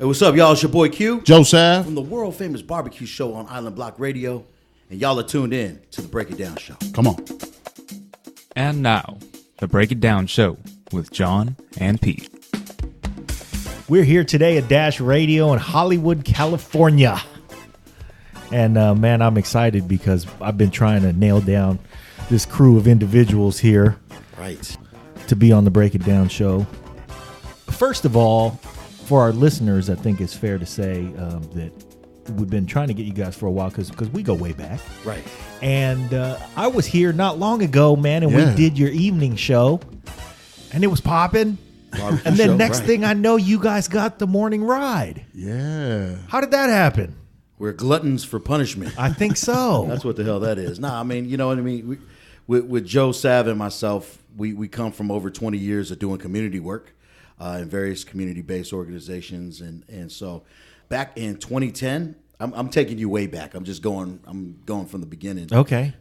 Hey, what's up, y'all? It's your boy Q. Joe Sav. From the world famous BBQ Show on Island Block Radio. And y'all are tuned in to the Break It Down Show. Come on. And now, the Break It Down Show with John and Pete. We're here today at Dash Radio in Hollywood, California. And man, I'm excited because I've been trying to nail down this crew of individuals here. Right. To be on the Break It Down Show. First of all, for our listeners, I think it's fair to say that we've been trying to get you guys for a while because we go way back. Right. And I was here not long ago, man, and we did your evening show, and it was popping. And then next thing I know, you guys got the morning ride. Yeah. How did that happen? We're gluttons for punishment. I think so. That's what the hell that is. Nah, I mean, you know what I mean? With Joe Sav and myself, we come from over 20 years of doing community work in various community-based organizations. And so back in 2010, I'm taking you way back. I'm going from the beginning. Okay.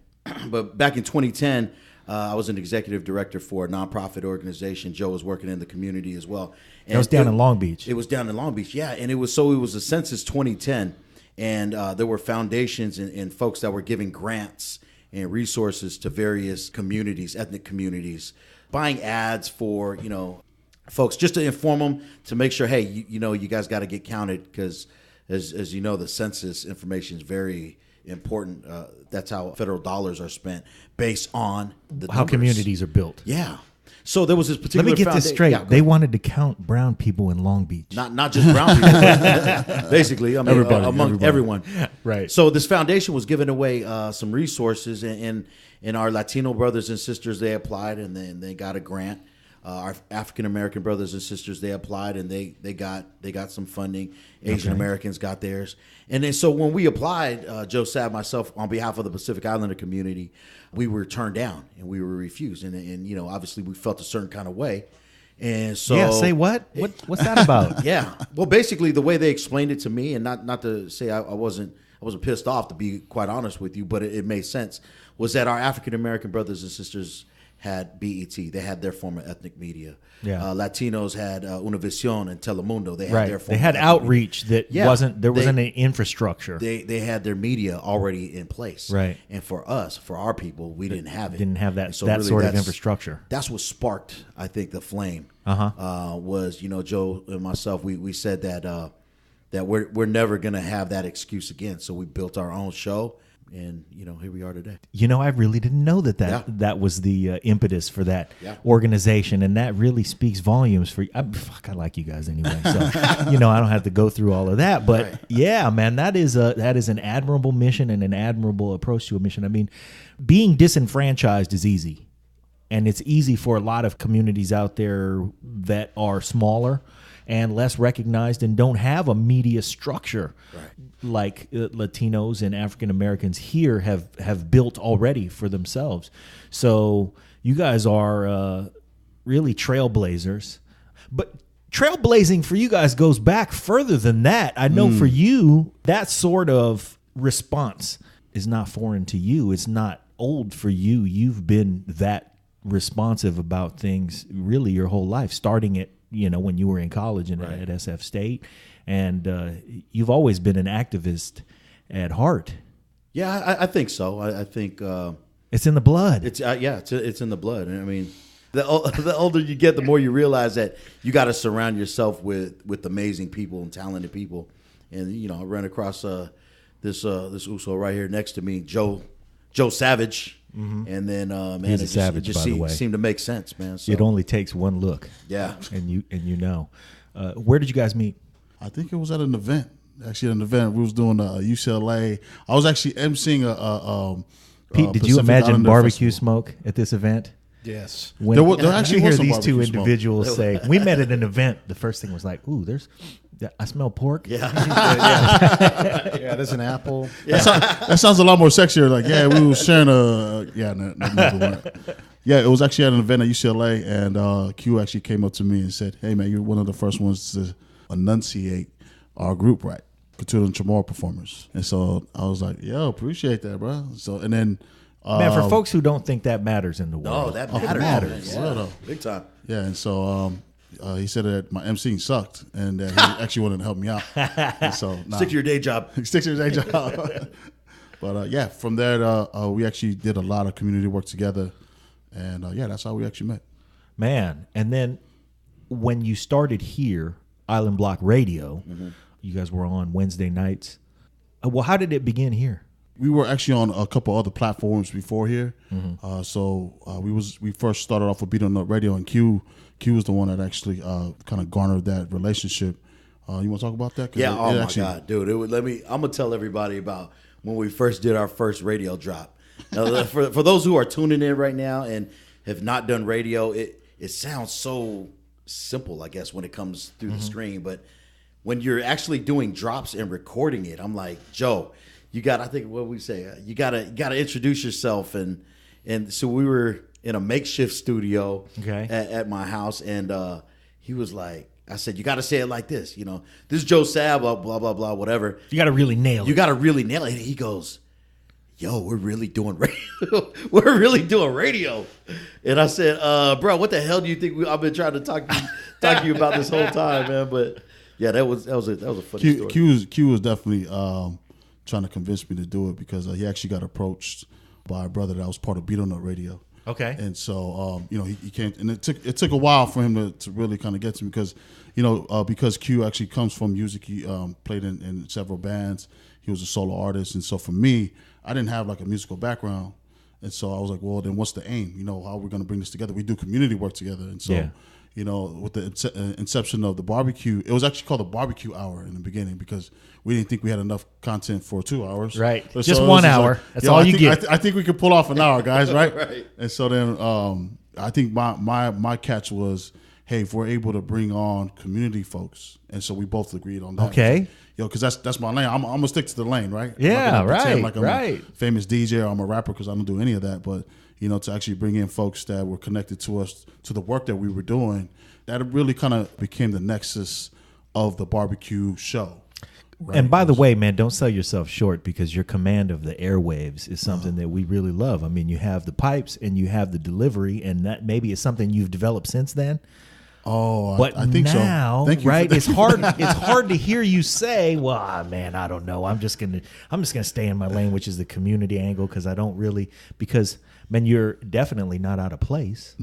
But back in 2010, I was an executive director for a nonprofit organization. Joe was working in the community as well. And it was down in Long Beach. It was down in Long Beach, yeah. And it was a census 2010, and there were foundations and folks that were giving grants and resources to various communities, ethnic communities, buying ads for, folks just to inform them, to make sure, hey, you guys got to get counted because, as you know, the census information is very important. That's how federal dollars are spent based on the how numbers. Communities are built. Yeah. So there was this particular. Let me get this straight. They wanted to count brown people in Long Beach. Not just brown people. But basically, I mean, among everyone. Right. So this foundation was giving away some resources, and our Latino brothers and sisters, they applied, and then they got a grant. Our African American brothers and sisters, they applied, and they got some funding. Asian Americans got theirs, and then so when we applied, Joe Sav, myself, on behalf of the Pacific Islander community, we were turned down and we were refused, and obviously we felt a certain kind of way, and so say what? What's that about? Yeah, well, basically the way they explained it to me, and not to say I wasn't pissed off, to be quite honest with you, but it made sense, was that our African American brothers and sisters had BET. They had their form of ethnic media. Yeah. Latinos had Univision and Telemundo. They had their form. They had outreach that wasn't any infrastructure. They had their media already in place. Right. And for us, for our people, we didn't have it. Didn't have that sort of infrastructure. That's what sparked, I think, the flame. Was Joe and myself. We said that we're never gonna have that excuse again. So we built our own show. And, here we are today. I really didn't know that was the impetus for that organization. And that really speaks volumes for you. I like you guys anyway. So, I don't have to go through all of that. But, yeah, man, that is an admirable mission and an admirable approach to a mission. I mean, being disenfranchised is easy. And it's easy for a lot of communities out there that are smaller and less recognized and don't have a media structure like Latinos and African Americans here have built already for themselves. So you guys are really trailblazers. But trailblazing for you guys goes back further than that. I know for you, that sort of response is not foreign to you. It's not old for you. You've been that responsive about things really your whole life, starting at when you were in college and at SF State, and you've always been an activist at heart. Yeah, I think so. I think it's in the blood. It's in the blood. And I mean, the older you get, the more you realize that you got to surround yourself with amazing people and talented people. And I ran across this Uso right here next to me, Joe Savage. Mm-hmm. And then, man, it just seemed to make sense, man. So. It only takes one look. Yeah. And where did you guys meet? I think it was at an event. Actually, at an event. We was doing UCLA. I was actually emceeing Pete, did you imagine barbecue smoke at this event? Yes. When there actually hear these two individuals say, we met at an event, the first thing was like, ooh, I smell pork. Yeah. Yeah, there's an apple. Yeah. That sounds a lot more sexier. Like, we were sharing it was actually at an event at UCLA, and Q actually came up to me and said, hey, man, you're one of the first ones to enunciate our group right, Katuda and Chamorro performers. And so I was like, yo, appreciate that, bro. So, and then man, for folks who don't think that matters in the world. No, that matters. Yeah. Big time. Yeah, and so he said that my emceeing sucked and that he actually wanted to help me out. And so Stick to your day job. Stick to your day job. But yeah, from there we actually did a lot of community work together, and yeah, that's how we actually met. Man, and then when you started here, Island Block Radio, you guys were on Wednesday nights. Well, how did it begin here? We were actually on a couple other platforms before here. We first started off with Beat on Nut Radio, and Q was the one that actually kind of garnered that relationship. You want to talk about that? Yeah. My God, dude! I'm gonna tell everybody about when we first did our first radio drop. Now, for those who are tuning in right now and have not done radio, it sounds so simple, I guess, when it comes through the screen, but when you're actually doing drops and recording it, I'm like, Joe, you got, I think what we say, you gotta introduce yourself, and so we were in a makeshift studio at my house, and he was like, I said, you got to say it like this, this is Joe Sav, blah blah blah, whatever. You got to really nail it. You got to really nail it. And he goes, yo, we're really doing radio. We're really doing radio. And I said, bro, what the hell do you think I've been trying to talk to you about this whole time, man? But yeah, that was a funny story. Q was definitely trying to convince me to do it because he actually got approached by a brother that was part of Beat on Nut Radio. Okay. And so he came, and it took a while for him to really kind of get to me because Q actually comes from music. He played in several bands. He was a solo artist, and so for me, I didn't have like a musical background, and so I was like, well, then what's the aim? How are we going to bring this together? We do community work together, and so with the inception of the barbecue, it was actually called the Barbecue Hour in the beginning because we didn't think we had enough content for 2 hours. Right, so just 1 hour. Like, that's all you get. I think we could pull off an hour, guys. Right. Right. And so then I think my catch was, hey, if we're able to bring on community folks, and so we both agreed on that. Okay. Because that's my lane. I'm gonna stick to the lane, right? Yeah, I'm not gonna pretend like I'm right. a famous DJ or I'm a rapper because I don't do any of that. But to actually bring in folks that were connected to us, to the work that we were doing, that really kind of became the nexus of the barbecue show. Right? And by the way, man, don't sell yourself short because your command of the airwaves is something that we really love. I mean, you have the pipes and you have the delivery, and that maybe is something you've developed since then. Oh, but I think now, so. Thank you right? It's hard. It's hard to hear you say, "Well, man, I don't know. I'm just gonna stay in my lane, which is the community angle, because I don't really because man, you're definitely not out of place.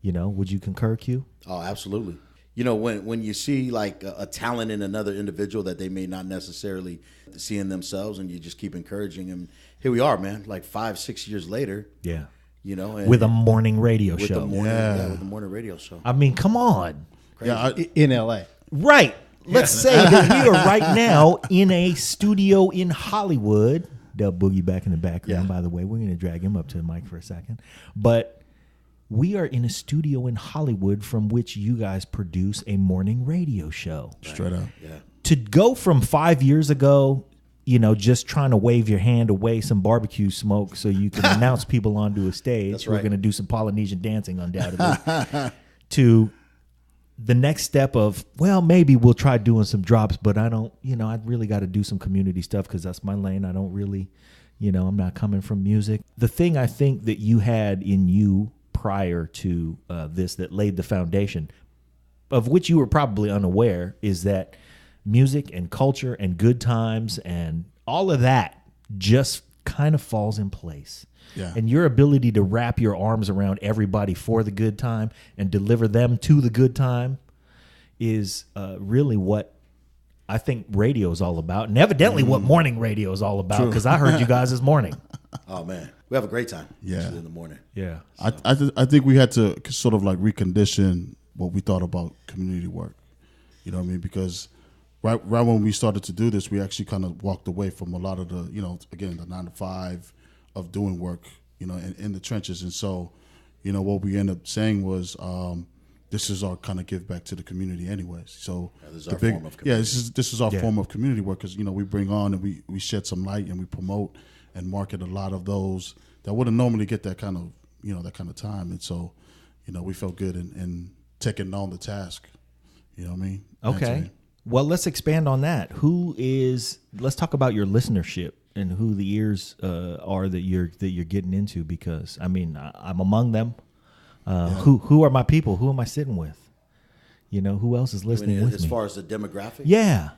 Would you concur, Q? Oh, absolutely. When you see like a talent in another individual that they may not necessarily see in themselves, and you just keep encouraging them. Here we are, man. Like 5-6 years later. Yeah. And with a morning radio show. With the morning radio show. I mean, come on. Crazy. Yeah, in LA. Right. Let's say that we are right now in a studio in Hollywood. Del Boogie back in the background, by the way. We're going to drag him up to the mic for a second. But we are in a studio in Hollywood from which you guys produce a morning radio show. Straight up. Yeah. To go from 5 years ago, just trying to wave your hand away some barbecue smoke so you can announce people onto a stage. That's We're right. going to do some Polynesian dancing, undoubtedly. To the next step of, well, maybe we'll try doing some drops, but I don't, I really got to do some community stuff because that's my lane. I don't really, I'm not coming from music. The thing I think that you had in you prior to this that laid the foundation, of which you were probably unaware, is that music and culture and good times and all of that just kind of falls in place. Yeah. And your ability to wrap your arms around everybody for the good time and deliver them to the good time is really what I think radio is all about. And evidently what morning radio is all about, because I heard you guys this morning. Oh, man. We have a great time. Yeah. In the morning. Yeah. So. I think we had to sort of like recondition what we thought about community work. You know what I mean? Because right when we started to do this, we actually kind of walked away from a lot of the, again, the 9 to 5 of doing work, in the trenches. And so, what we ended up saying was, this is our kind of give back to the community anyways. So this is our form of community. Yeah, this is our form of community work because, we bring on and we shed some light and we promote and market a lot of those that wouldn't normally get that kind of, that kind of time. And so, we felt good in taking on the task. You know what I mean? Okay. Well, let's expand on that. Let's talk about your listenership and who the ears are that you're getting into, because I mean, I'm among them. Who are my people? Who am I sitting with? You know, who else is listening with as me? far as the demographic? Yeah.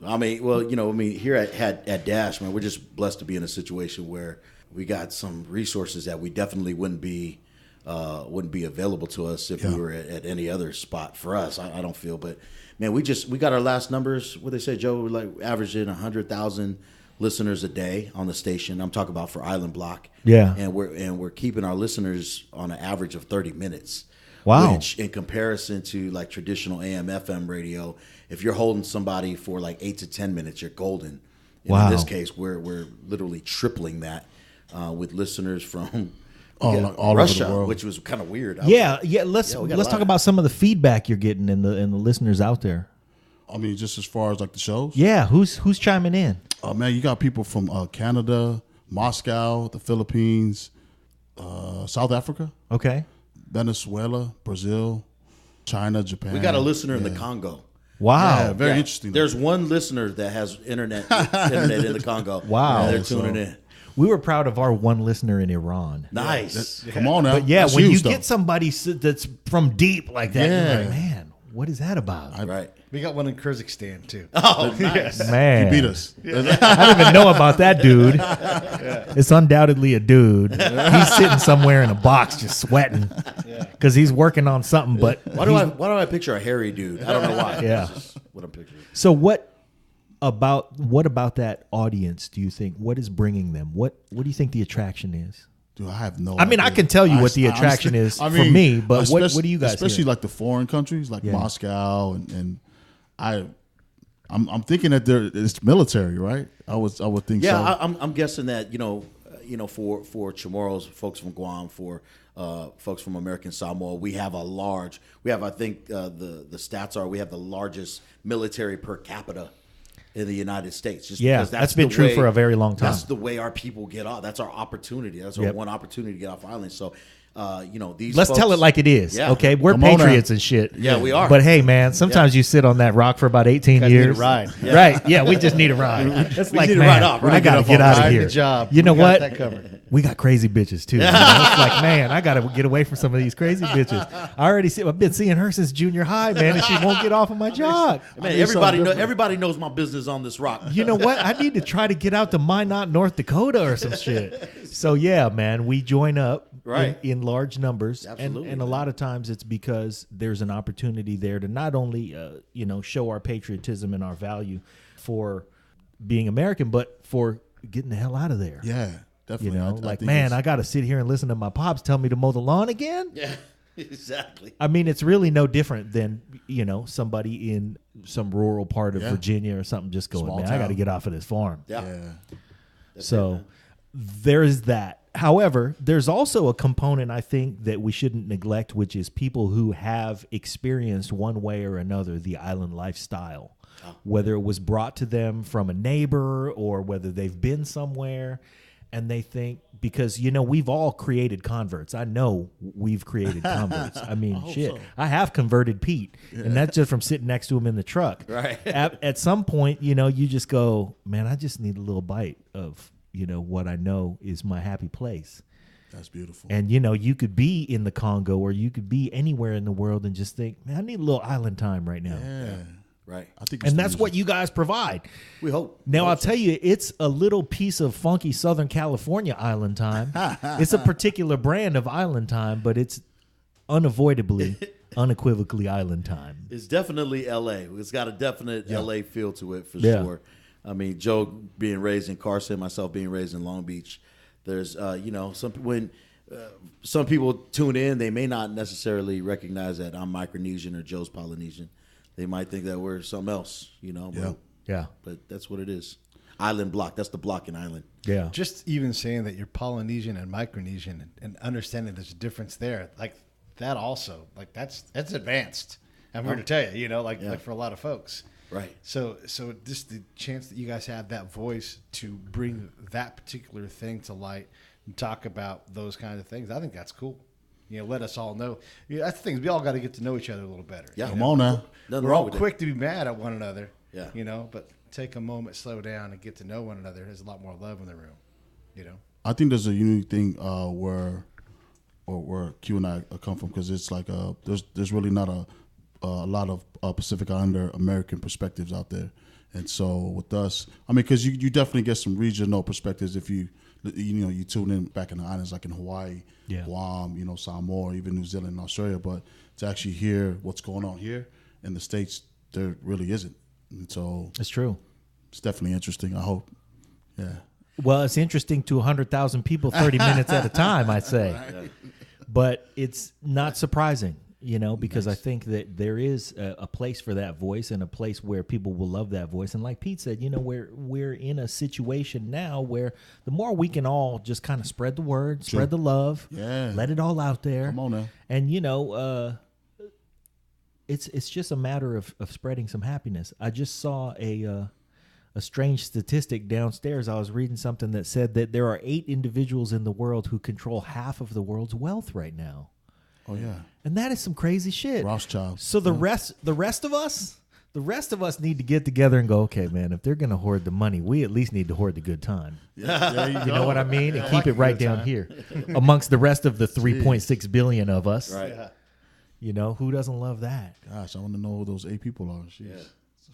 I mean, well, here at Dash, man, we're just blessed to be in a situation where we got some resources that we definitely wouldn't be available to us if we were at any other spot for us. I don't feel, but man, we got our last numbers. What they say, Joe, we're like averaging 100,000 listeners a day on the station. I'm talking about for Island Block. Yeah. And we're keeping our listeners on an average of 30 minutes. Wow. Which in comparison to like traditional AM FM radio, if you're holding somebody for like 8 to 10 minutes, you're golden. And Wow. in this case, we're literally tripling that with listeners from all Russia, over the world. which was kind of weird. Let's we got a let's lot. talk about some of the feedback you're getting and the listeners out there. I mean, just as far as like the shows. Yeah, who's chiming in? Oh man, you got people from Canada, Moscow, the Philippines, South Africa, Okay. Venezuela, Brazil, China, Japan. We got a listener in the Congo. Wow. Yeah, very interesting. There's one listener that has internet in the Congo. Wow. And they're tuning in. We were proud of our one listener in Iran. Nice. Come on now. But yeah, That's when huge, you though. get somebody that's from deep like that, Yeah. you're like, man, what is that about? Right. We got one in Kyrgyzstan too. Oh, nice. Man, He beat us. I don't even know about that dude. It's undoubtedly a dude. He's sitting somewhere in a box just sweating because he's working on something. But Why do I picture a hairy dude? I don't know why. Yeah. That's just what I'm picturing. So what about that audience do you think? What is bringing them? What do you think the attraction is? Dude, I have no I mean, idea. I can tell you what the attraction is for me, but what do you guys especially hear? like the foreign countries like Yeah. Moscow and I'm thinking that it's military, right? I would think Yeah, so. I'm guessing that for Chamorros, folks from Guam, for folks from American Samoa, we have I think the stats are we have the largest military per capita in the United States. Just Yeah, because that's been true for a very long time. That's the way our people get off. That's our opportunity. That's our one opportunity to get off island. So, these. Let's folks, tell it like it is. Yeah. Okay, we're Come on now. patriots and shit. Yeah, we are. But hey, man, sometimes you sit on that rock for about 18 Guys need years. a ride. Yeah. Right? Yeah, we just need a ride. It's We like, need a man, ride off. We're I gonna gotta get get up out on of the here. job. You know We got what? that covered. We got crazy bitches too. You know? It's like, man, I gotta get away from some of these crazy bitches. I've been seeing her since junior high, man, and she won't get off of my job. Man, everybody knows my business on this rock. You know what? I need to try to get out to Minot, North Dakota or some shit. So yeah, man, we join up Right. in large numbers. Absolutely, And a lot of times it's because there's an opportunity there to not only show our patriotism and our value for being American, but for getting the hell out of there. Yeah, You definitely. know, I like, think man, it's- I got to sit here and listen to my pops tell me to mow the lawn again. Yeah, exactly. I mean, it's really no different than, somebody in some rural part of Virginia or something just going, Small man, I got to town. get off of this farm. Yeah. So there's that. However, there's also a component I think that we shouldn't neglect, which is people who have experienced one way or another the island lifestyle, whether it was brought to them from a neighbor or whether they've been somewhere and they think, because, we've all created converts. I know we've created converts. I mean, shit, I have converted Pete, and that's just from sitting next to him in the truck. Right. At some point, you just go, man, I just need a little bite of what I know is my happy place. That's beautiful. And, you could be in the Congo or you could be anywhere in the world and just think, man, I need a little island time right now. Yeah. Right. I think And that's what you guys provide. We hope. Now, I'll tell you, it's a little piece of funky Southern California island time. It's a particular brand of island time, but it's unavoidably, unequivocally island time. It's definitely L.A. It's got a definite L.A. feel to it for Yeah. sure. I mean, Joe being raised in Carson, myself being raised in Long Beach. There's, when some people tune in, they may not necessarily recognize that I'm Micronesian or Joe's Polynesian. They might think that we're something else, But, Yeah. but that's what it is. Island block. That's the block in Island. Yeah. Just even saying that you're Polynesian and Micronesian and understanding there's a difference there, like that also, like that's advanced. I'm here to tell you, like for a lot of folks. Right. So just the chance that you guys have that voice to bring that particular thing to light and talk about those kinds of things, I think that's cool. Let us all know. That's the thing. We all got to get to know each other a little better. Yeah. Come on now. Nothing We're wrong all with quick to be mad at one another. Yeah. But take a moment, slow down, and get to know one another. There's a lot more love in the room. I think there's a unique thing where Q and I come from, because it's like there's really not a lot of Pacific Islander American perspectives out there. And so with us, I mean, because you definitely get some regional perspectives if you tune in back in the islands like in Hawaii, Guam, Samoa, even New Zealand and Australia. But to actually hear what's going on here in the States, there really isn't. And so It's true. it's definitely interesting, I hope. Yeah. Well, it's interesting to 100,000 people 30 minutes at a time, I'd say. Right. But it's not surprising, because I think that there is a place for that voice and a place where people will love that voice. And like Pete said, we're in a situation now where the more we can all just kind of spread the word, spread the love, let it all out there. Come on now. And, it's just a matter of spreading some happiness. I just saw a strange statistic downstairs. I was reading something that said that there are 8 individuals in the world who control half of the world's wealth right now. Oh yeah, and that is some crazy shit. Rothschild. So the rest of us need to get together and go, okay, man, if they're gonna hoard the money, we at least need to hoard the good time. Yeah, you know what I mean? And keep it right down here amongst the rest of the 3.6 billion of us. Right. Who doesn't love that? Gosh, I want to know who those 8 people are. Jeez. Yeah.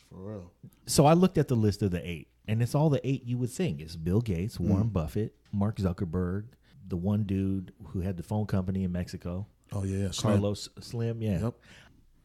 For real. So I looked at the list of the 8, and it's all the 8 you would think. It's Bill Gates, Warren Buffett, Mark Zuckerberg, the one dude who had the phone company in Mexico. Oh, yeah. Carlos Slim, yeah. Yep.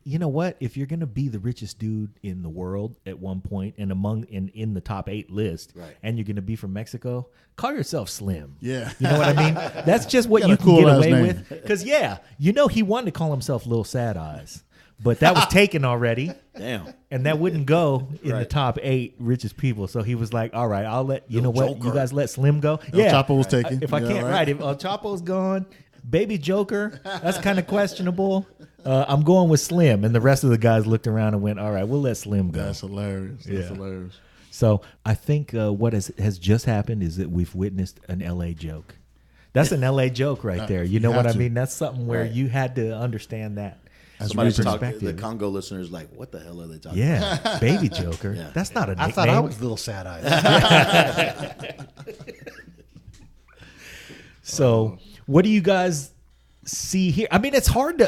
You know what? If you're going to be the richest dude in the world at one point and in the top 8 list, and you're going to be from Mexico, call yourself Slim. Yeah. You know what I mean? That's just what you can get away with. Because, he wanted to call himself Little Sad Eyes. But that was taken already. Damn. And that wouldn't go in the top 8 richest people. So he was like, all right, I'll let, you guys let Slim go? El Chapo was taken. If I can't, if El Chapo's gone, Baby Joker, that's kind of questionable. I'm going with Slim. And the rest of the guys looked around and went, all right, we'll let Slim go. That's hilarious. That's hilarious. So I think what has just happened is that we've witnessed an L.A. joke. That's an L.A. joke right there. You know what I mean? That's something where you had to understand that. Somebody the Congo listeners like, what the hell are they talking about? Yeah, Baby Joker. That's not a nickname. I thought I was Little Sad Eyes. So, what do you guys see here? I mean, it's hard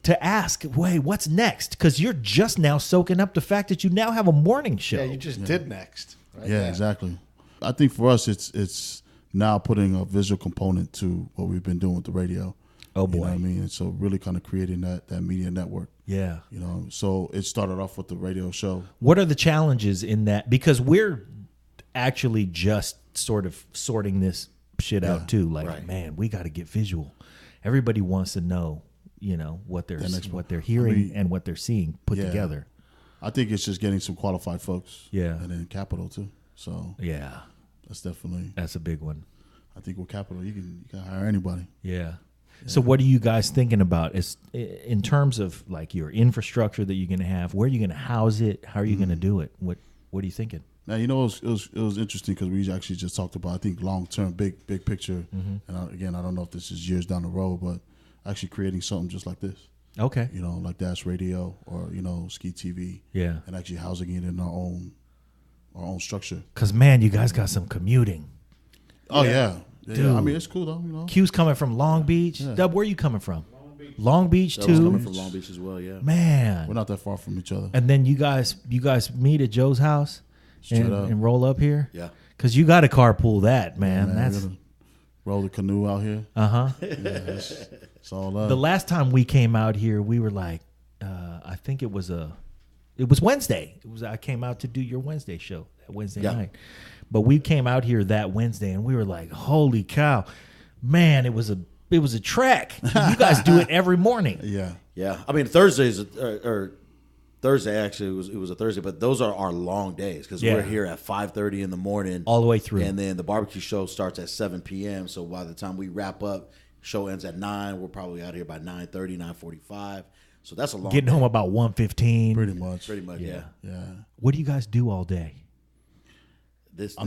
to ask, wait, what's next? Because you're just now soaking up the fact that you now have a morning show. Yeah, you just did next. Right? Yeah, exactly. I think for us, it's now putting a visual component to what we've been doing with the radio. Oh boy. You know what I mean? And so really kind of creating that media network. Yeah. So it started off with the radio show. What are the challenges in that? Because we're actually just sort of sorting this shit out too. Like, man, we got to get visual. Everybody wants to know, what they're hearing and what they're seeing put together. I think it's just getting some qualified folks. Yeah. And then capital too. So yeah, that's a big one. I think with capital, you can hire anybody. Yeah. So what are you guys thinking about is in terms of like your infrastructure that you're going to have? Where are you going to house it? How are you going to do it? What are you thinking? Now, it was interesting because we actually just talked about, I think, long-term, big picture. And again, I don't know if this is years down the road, but actually creating something just like this. Okay. Like Dash Radio or, Ski TV. Yeah. And actually housing it in our own structure. Because, man, you guys got some commuting. Oh, yeah. Dude. Yeah, I mean, it's cool though, Q's coming from Long Beach. Yeah. Dub, where are you coming from? Long Beach That too. was coming from Long Beach as well, yeah. Man, we're not that far from each other. And then you guys meet at Joe's house and roll up here. Yeah, because you got to carpool that, man. That's roll the canoe out here. It's all love. The last time we came out here, we were like, I think it was Wednesday. I came out to do your Wednesday show that Wednesday night. But we came out here that Wednesday and we were like, holy cow, man, it was a trek. You guys do it every morning. Yeah. I mean, Thursdays or Thursday actually it was a Thursday, but those are our long days because we're here at 5:30 in the morning all the way through, and then the barbecue show starts at 7 p.m. So by the time we wrap up, show ends at 9. We're probably out here by 9:30, 9:45. So that's a long. Getting home about 1:15. Pretty much, yeah. What do you guys do all day? There's a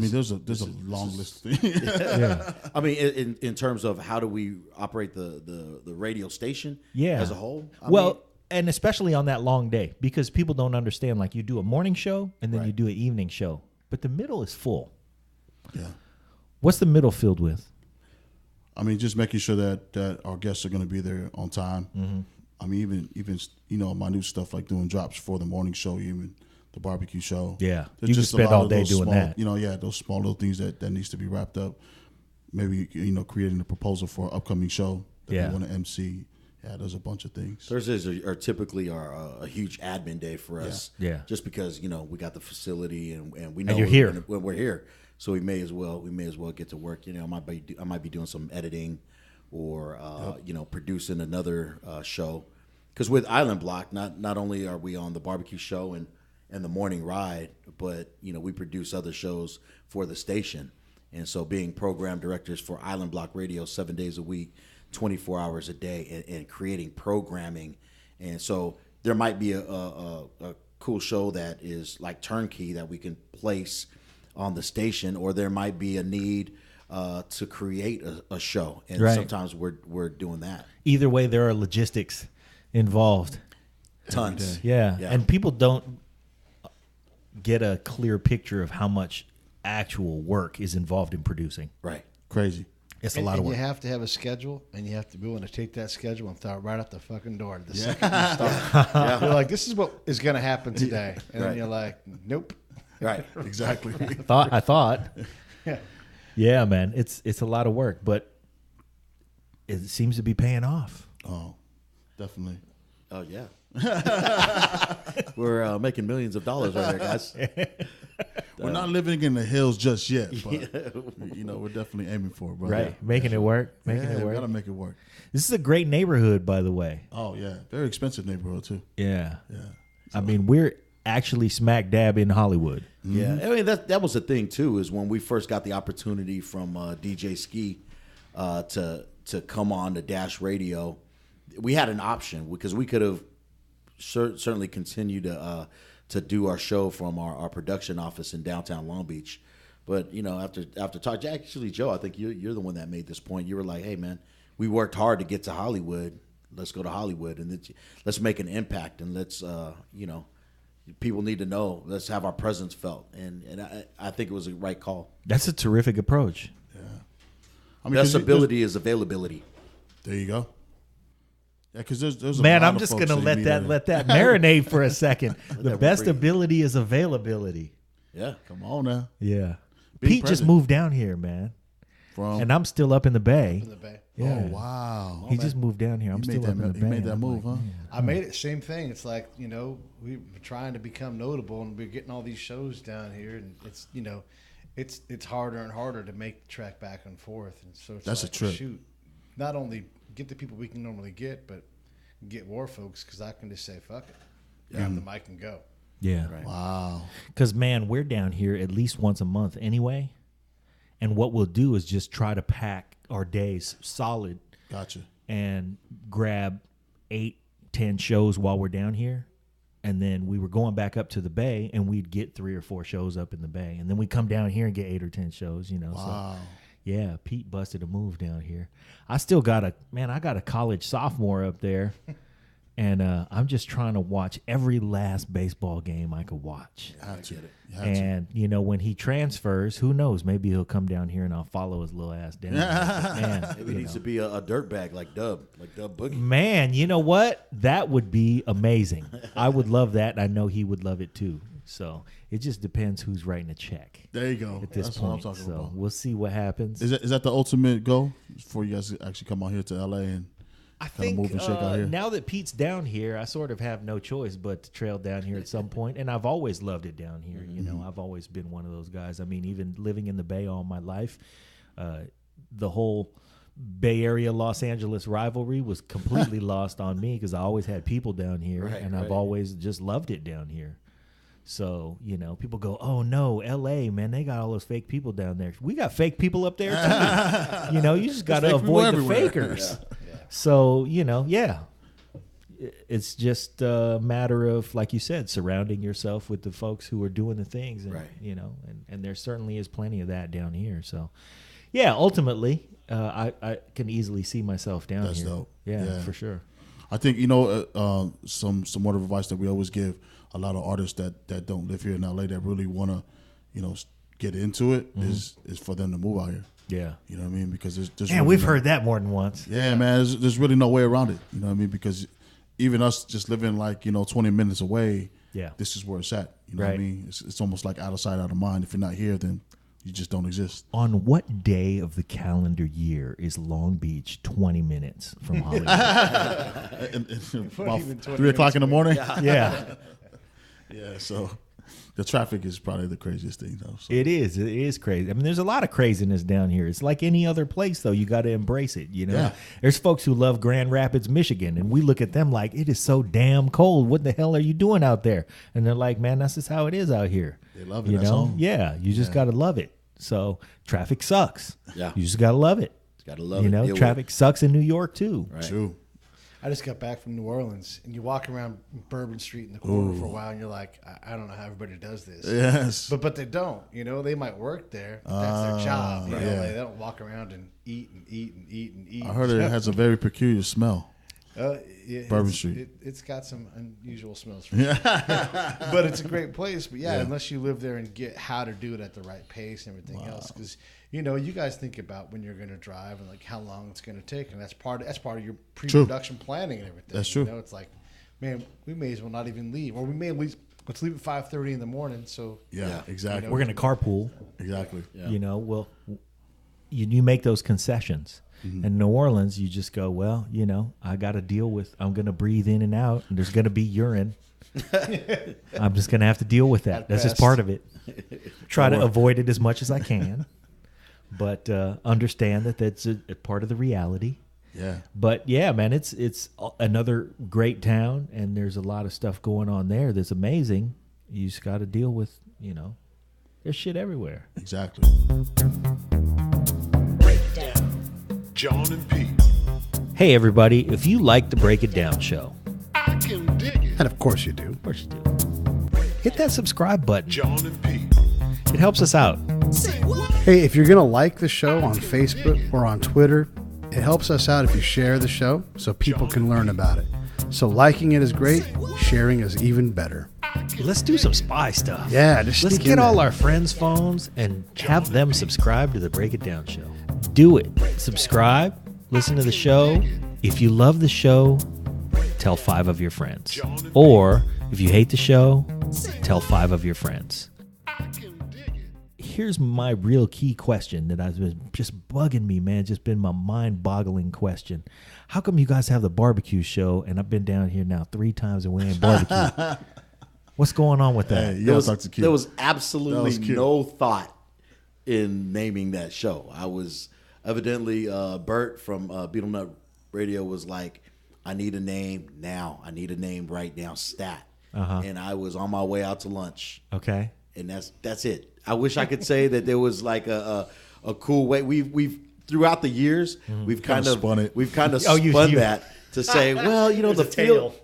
long list of things. I mean, in terms of how do we operate the radio station as a whole? I mean, and especially on that long day, because people don't understand, like you do a morning show and then you do an evening show, but the middle is full. Yeah. What's the middle filled with? I mean, just making sure that our guests are going to be there on time. I mean, even minute stuff like doing drops for the morning show, even the BBQ Show. Yeah, There's you can just a spend lot all of day those doing small, that. those small little things that needs to be wrapped up. Maybe creating a proposal for an upcoming show that we want to MC. Yeah, there's a bunch of things. Thursdays are typically a huge admin day for us. Yeah. Just because we got the facility and we know you're here. when we're here, so we may as well get to work. I might be doing some editing, or producing another show. Because with Island Block, not only are we on the BBQ Show and the Morning Ride, but we produce other shows for the station. And so being program directors for Island Block Radio 7 days a week, 24 hours a day, and creating programming. And so there might be a cool show that is like turnkey that we can place on the station, or there might be a need to create a show. And sometimes we're doing that. Either way, there are logistics involved. Tons. Yeah. And people don't get a clear picture of how much actual work is involved in producing. Right. Crazy. It's a lot of work. You have to have a schedule, and you have to be willing to take that schedule and throw it right out the fucking door the second you start. You're like, this is what is going to happen today. And then you're like, nope. Right. Exactly. I thought. Yeah, man. It's a lot of work, but it seems to be paying off. Oh, definitely. Oh, yeah. We're making millions of dollars right here, guys. We're not living in the hills just yet, but we're definitely aiming for it, bro. Right. Making it work. Making it We work. gotta make it work. This is a great neighborhood, by the way. Oh yeah, very expensive neighborhood too. Yeah. Yeah. I mean, we're actually smack dab in Hollywood. Yeah, I mean that was the thing too. Is when we first got the opportunity from DJ Ski to come on to Dash Radio, we had an option because we could have certainly continued to do our show from our production office in downtown Long Beach. But after talking, actually, Joe, I think you're the one that made this point. You were like, "Hey, man, we worked hard to get to Hollywood. Let's go to Hollywood and let's make an impact, and let's people need to know. Let's have our presence felt." And I think it was a right call. That's a terrific approach. Yeah. I mean, Best ability is availability. There you go. Yeah, because there's a Man, lot I'm of just folks gonna that let that marinate for a second. The best ability is availability. Yeah, come on now. Yeah, Being Pete just present. moved down here, man, and I'm still up in the Bay. In the Bay. Yeah. Oh wow. He just moved down here. I'm still up in the Bay. He made that I'm move, like, huh? man. I made it. Same thing. It's like, we're trying to become notable, and we're getting all these shows down here, and it's harder and harder to make the trek back and forth. And so it's That's like, a trip. shoot, not only get the people we can normally get, but get more folks, because I can just say, fuck it. Grab the mic and go. Yeah. Right. Wow. Because, man, we're down here at least once a month anyway. And what we'll do is just try to pack our days solid Gotcha. and grab 8-10 shows while we're down here. And then we were going back up to the Bay, and we'd get 3 or 4 shows up in the Bay. And then we come down here and get 8 or 10 shows, Wow. So, yeah, Pete busted a move down here. I still got I got a college sophomore up there. And I'm just trying to watch every last baseball game I could watch. You have to. get it. You have to. When he transfers, who knows? Maybe he'll come down here and I'll follow his little ass down. Man, Maybe it needs to be a dirt bag like Dub Boogie. Man, you know what? That would be amazing. I would love that. And I know he would love it too. So it just depends who's writing a check There you go. at this That's point. what I'm talking So about. we'll see what happens. Is that the ultimate goal for you guys to actually come out here to LA and I kinda think move and shake out here? now that Pete's down here, I sort of have no choice but to trail down here at some point. And I've always loved it down here. I've always been one of those guys. I mean, even living in the Bay all my life, the whole Bay Area Los Angeles rivalry was completely lost on me because I always had people down here, and I've always just loved it down here. So, people go, oh, no, L.A., man, they got all those fake people down there. We got fake people up there, too. You just got to avoid the fakers. Yeah. So, it's just a matter of, like you said, surrounding yourself with the folks who are doing the things. And, and there certainly is plenty of that down here. So, yeah, ultimately, I can easily see myself down That's here. dope. Yeah, for sure. I think some word of advice that we always give a lot of artists that don't live here in LA that really want to get into it is for them to move out here. Yeah. You know what I mean? Because there's Man, really we've heard that more than once. Yeah, man. There's really no way around it. You know what I mean? Because even us just living like 20 minutes away. Yeah. This is where it's at. You know what I Right. mean? It's almost like out of sight, out of mind. If you're not here, then you just don't exist. On what day of the calendar year is Long Beach 20 minutes from Hollywood? About even 20 3 o'clock in the morning. Yeah. Yeah. So the traffic is probably the craziest thing, though. So. It is crazy. I mean, there's a lot of craziness down here. It's like any other place, though. You got to embrace it. Yeah. There's folks who love Grand Rapids, Michigan, and we look at them like it is so damn cold. What the hell are you doing out there? And they're like, man, that's just how it is out here. They love it. That's home. Yeah, you just got to love it. So traffic sucks. Yeah. You just got to love it. Got to love it. Traffic sucks in New York too. Right. True. I just got back from New Orleans, and you walk around Bourbon Street in the corner for a while, and you're like, I don't know how everybody does this. Yes. But they don't. They might work there. But that's their job. yeah. They don't walk around and eat and eat and eat and eat. I heard it has a very peculiar smell. Bourbon Street. It's got some unusual smells. But it's a great place. But unless you live there and get how to do it at the right pace and everything else, because you guys think about when you're going to drive and like how long it's going to take, and that's part of your pre-production planning and everything. That's true. It's like, man, we may as well not even leave, or we may let's leave at 5:30 in the morning. So Yeah, exactly. We're going to carpool. Exactly. Yeah. Well, you make those concessions. In New Orleans, you just go, well, I got to deal with, I'm going to breathe in and out, and there's going to be urine. I'm just going to have to deal with that. That's just part of it. Try to avoid it as much as I can, but understand that that's a part of the reality. Yeah. But yeah, man, it's another great town, and there's a lot of stuff going on there that's amazing. You just got to deal with, there's shit everywhere. Exactly. John and Pete. Hey, everybody, if you like the Break It Down show, I can dig it. and of course you do. of course you do, hit that subscribe button. John and Pete. It helps us out. Hey, if you're going to like the show on Facebook or on Twitter, it helps us out if you share the show so people can learn about it. So liking it is great. Sharing is even better. Let's do some spy stuff. Yeah, just Let's sneak get in all there. our friends' phones and have them subscribe to the Break It Down show. Do it. Subscribe. Listen to the show. If you love the show, tell 5 of your friends. Or if you hate the show, tell 5 of your friends. Here's my real key question that has been just bugging me, man. Just been my mind-boggling question. How come you guys have the BBQ show and I've been down here now 3 times and we ain't barbecue? What's going on with that? Hey, There yeah, was, Dr. Q. there was That absolutely was cute. no thought in naming that show. I was evidently Bert from Beetlenut Radio was like, I need a name now. I need a name right now, stat. And I was on my way out to lunch. Okay. And that's it. I wish I could say that there was like a cool way. We've throughout the years we've kind of spun it. We've kind of Oh, you- spun that to say, well, There's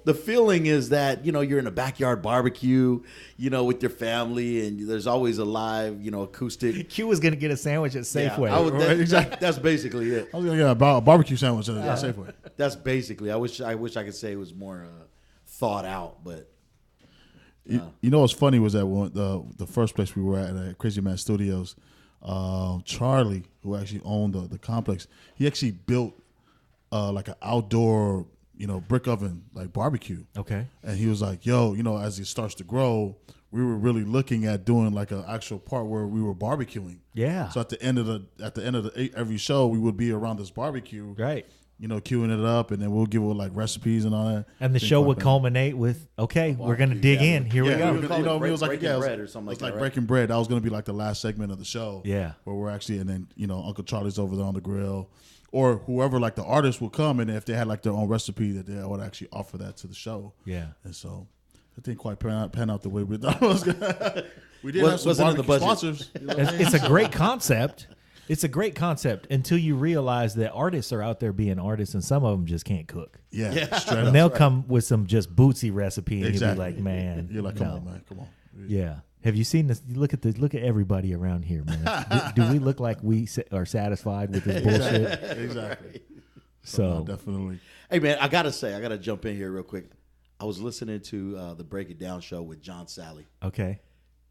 the feeling is that you're in a backyard barbecue, with your family, and there's always a live, acoustic. Q was going to get a sandwich at Safeway. That's basically it. I was going to get a barbecue sandwich at Safeway. That's basically. I wish I could say it was more thought out, but. You know what's funny was that when the first place we were at Crazy Man Studios, Charlie, who actually owned the complex, he actually built like an outdoor, brick oven like barbecue. Okay. And he was like, yo, as it starts to grow, we were really looking at doing like an actual part where we were barbecuing. Yeah. So at the end of every show, we would be around this barbecue. Right. Queuing it up, and then we'll give it like recipes and all that. And the show would culminate with, okay, we're going to dig in. Here we Yeah, go. we would call it it was like breaking it was, bread or something it was like that, right? breaking bread. That was going to be like the last segment of the show. Yeah. where we're actually, and then Uncle Charlie's over there on the grill, or whoever like the artist will come, and if they had like their own recipe, that they would actually offer that to the show. Yeah. And so it didn't quite pan out the way we thought it was gonna. We did have some Wasn't in the barbecue budget. sponsors. It's a great concept. It's a great concept until you realize that artists are out there being artists, and some of them just can't cook. Yeah, straight And up. they'll come with some just bootsy recipe, and Exactly. you'll be like, man. You're like, come no. on, man, come on. Yeah. Have you seen this? You look at everybody around here, man. do we look like we are satisfied with this bullshit? Exactly. So Definitely. Hey man, I gotta jump in here real quick. I was listening to the Break It Down show with John Sally, okay.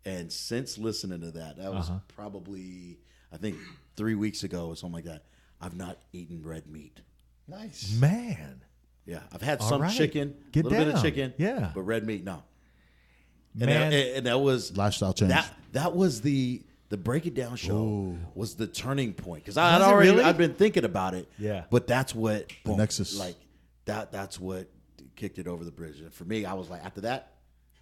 and since listening to that was probably I think 3 weeks ago or something like that. I've not eaten red meat. Nice. Man. Yeah, I've had All some right. chicken, a Get little bit of down. chicken, Yeah. but red meat, no. And Man. that was Lifestyle change. That was the Break It Down show Ooh. was the turning point because Was it really? I've been thinking about it. Yeah. but that's what boom, nexus. like that's what kicked it over the bridge. And for me, I was like, after that,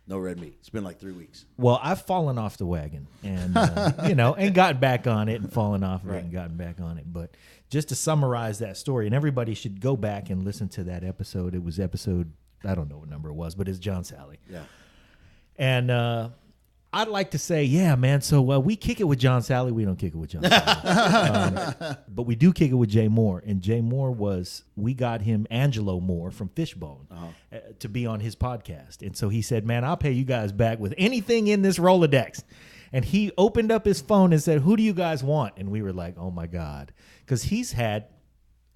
no red meat. It's been like 3 weeks. Well, I've fallen off the wagon and, and gotten back on it and fallen off of it and gotten back on it. But just to summarize that story, and everybody should go back and listen to that episode. It was episode, I don't know what number it was, but it's John Sally. Yeah. And I'd like to say, yeah, man, so we kick it with John Sally. We don't kick it with John Sally. But we do kick it with Jay Moore. And Jay Moore we got him Angelo Moore from Fishbone to be on his podcast. And so he said, man, I'll pay you guys back with anything in this Rolodex. And he opened up his phone and said, who do you guys want? And we were like, oh, my God. Because he's had,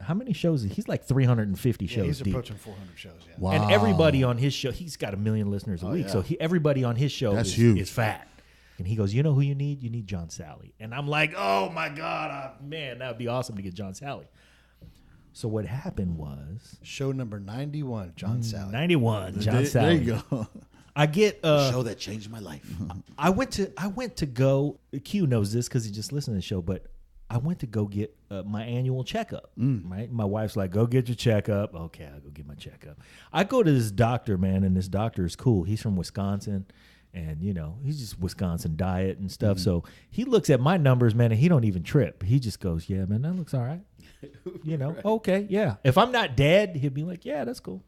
how many shows? He's like 350 shows He's deep. approaching 400 shows. Yeah. Wow. And everybody on his show, he's got 1 million listeners a week. yeah. So everybody on his show That's huge. is fat. And he goes, you know who you need? You need John Sally. And I'm like, oh, my God, man, that would be awesome to get John Sally. So what happened was Show number 91, John Sally. 91, John There Sally. you go. I get Show that changed my life. I went to go. Q knows this because he just listened to the show, but I went to go get my annual checkup. Right, my wife's like, "Go get your checkup." Okay, I'll go get my checkup. I go to this doctor, man, and this doctor is cool. He's from Wisconsin, and he's just Wisconsin diet and stuff. So he looks at my numbers, man, and he don't even trip. He just goes, "Yeah, man, that looks all right." Okay, yeah. If I'm not dead, he'd be like, "Yeah, that's cool,"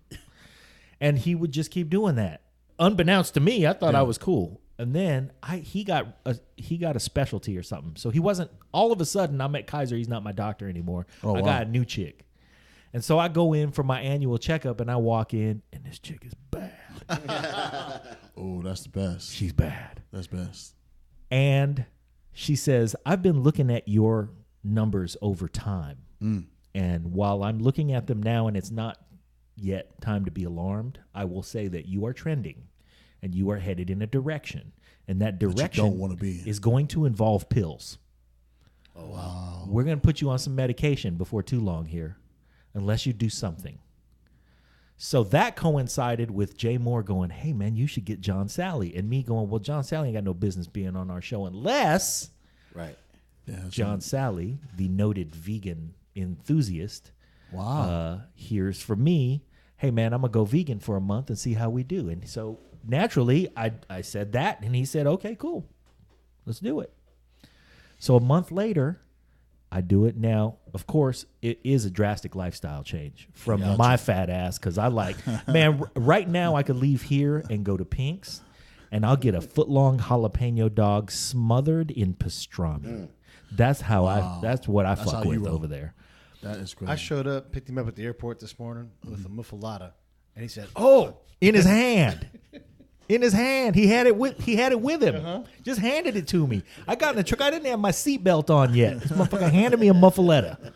and he would just keep doing that. Unbeknownst to me, I thought I was cool. And then he got a specialty or something. So he wasn't, all of a sudden, I'm at Kaiser. He's not my doctor anymore. I got a new chick. And so I go in for my annual checkup and I walk in and this chick is bad. Oh, that's the best. She's bad. That's best. And she says, I've been looking at your numbers over time. And while I'm looking at them now and it's not yet time to be alarmed, I will say that you are trending. And you are headed in a direction. And that direction don't wanna be in. is going to involve pills. Oh, wow. We're going to put you on some medication before too long here, unless you do something. So that coincided with Jay Moore going, hey, man, you should get John Sally. And me going, well, John Sally ain't got no business being on our show unless Right. Yeah, that's John right. Sally, the noted vegan enthusiast, Wow. hears from me, hey, man, I'm going to go vegan for a month and see how we do. And so naturally, I said that, and he said, okay, cool. Let's do it. So a month later, I do it. Now, of course, it is a drastic lifestyle change from my fat ass because I man, right now I could leave here and go to Pink's, and I'll get a foot-long jalapeno dog smothered in pastrami. That's how that's what I That's fuck how you with roll. over there. That is great. I showed up, picked him up at the airport this morning with a muffalata, and he said, Oh, in his hand. In his hand. He had it with him. Just handed it to me. I got in the truck. I didn't have my seatbelt on yet. This motherfucker handed me a muffaletta.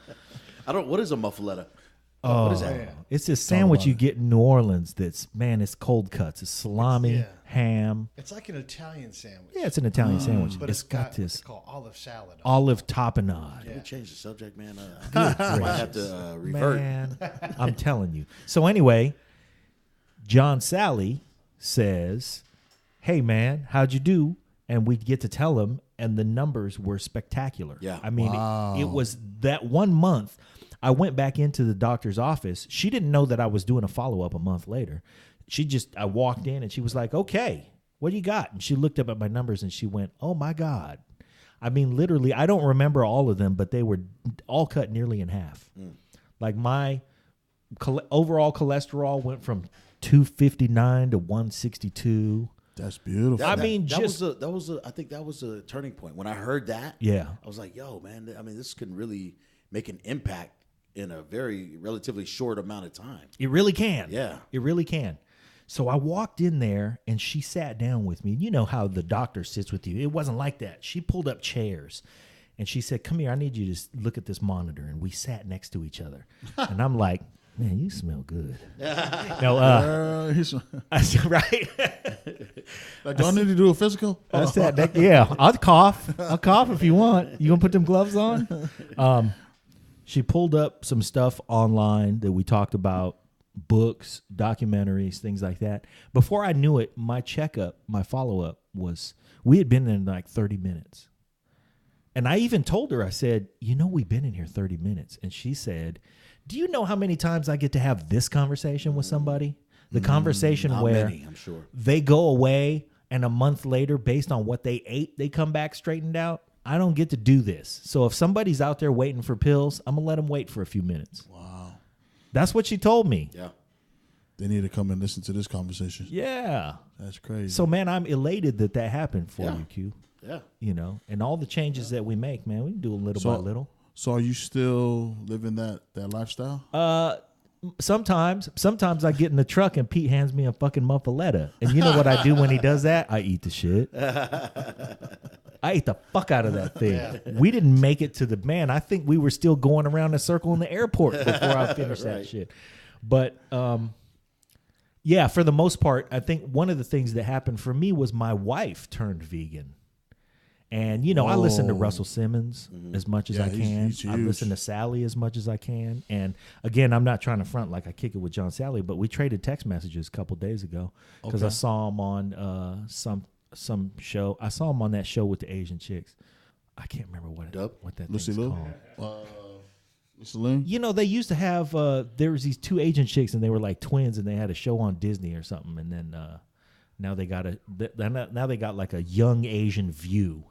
What is a muffaletta? What is that? It's this sandwich about you it. get in New Orleans that's, man, it's cold cuts. It's salami, Yeah. ham. it's like an Italian sandwich. Yeah, it's an Italian sandwich. But It's got what this they call olive salad. olive tapenade. Can we change the subject, man? I might have to revert. Man, I'm telling you. So anyway, John Sally says, hey, man, how'd you do? And we get to tell him, and the numbers were spectacular. Yeah. I mean, it was that 1 month. I went back into the doctor's office. She didn't know that I was doing a follow-up a month later. I walked in, and she was like, okay, what do you got? And she looked up at my numbers, and she went, oh, my God. I mean, literally, I don't remember all of them, but they were all cut nearly in half. Like my overall cholesterol went from 259 to 162. That's beautiful. I mean, I think that was a turning point. When I heard that, Yeah. I was like, yo, man, I mean, this can really make an impact in a very relatively short amount of time. It really can. Yeah. It really can. So I walked in there and she sat down with me. You know how the doctor sits with you. It wasn't like that. She pulled up chairs and she said, come here, I need you to look at this monitor. And we sat next to each other. And I'm like, man, you smell good. I said, right? Like, do I need to do a physical? I said, yeah, I'll cough. I'll cough if you want. You gonna put them gloves on? She pulled up some stuff online that we talked about books, documentaries, things like that. Before I knew it, my follow-up was, we had been in like 30 minutes. And I even told her, I said, we've been in here 30 minutes. And she said, do you know how many times I get to have this conversation with somebody? The conversation Not where many, I'm sure. they go away and a month later, based on what they ate, they come back straightened out. I don't get to do this. So if somebody's out there waiting for pills, I'm going to let them wait for a few minutes. Wow. That's what she told me. Yeah. They need to come and listen to this conversation. Yeah. That's crazy. So, man, I'm elated that happened for you, Q. Yeah. And all the changes that we make, man, we can do a little by little. So are you still living that lifestyle? Sometimes I get in the truck and Pete hands me a fucking muffaletta. And you know what I do when he does that? I eat the shit. I ate the fuck out of that thing. Yeah. We didn't make it to the man. I think we were still going around a circle in the airport before I finished that shit. But yeah, for the most part, I think one of the things that happened for me was my wife turned vegan. And, I listen to Russell Simmons as much as I can. He's I listen to Sally as much as I can. And, again, I'm not trying to front like I kick it with John Sally, but we traded text messages a couple days ago because I saw him on some show. I saw him on that show with the Asian chicks. I can't remember what that Lucy thing's Liu? called. Lucy Liu? They used to have, there was these two Asian chicks, and they were like twins, and they had a show on Disney or something. And then now they got like a young Asian view.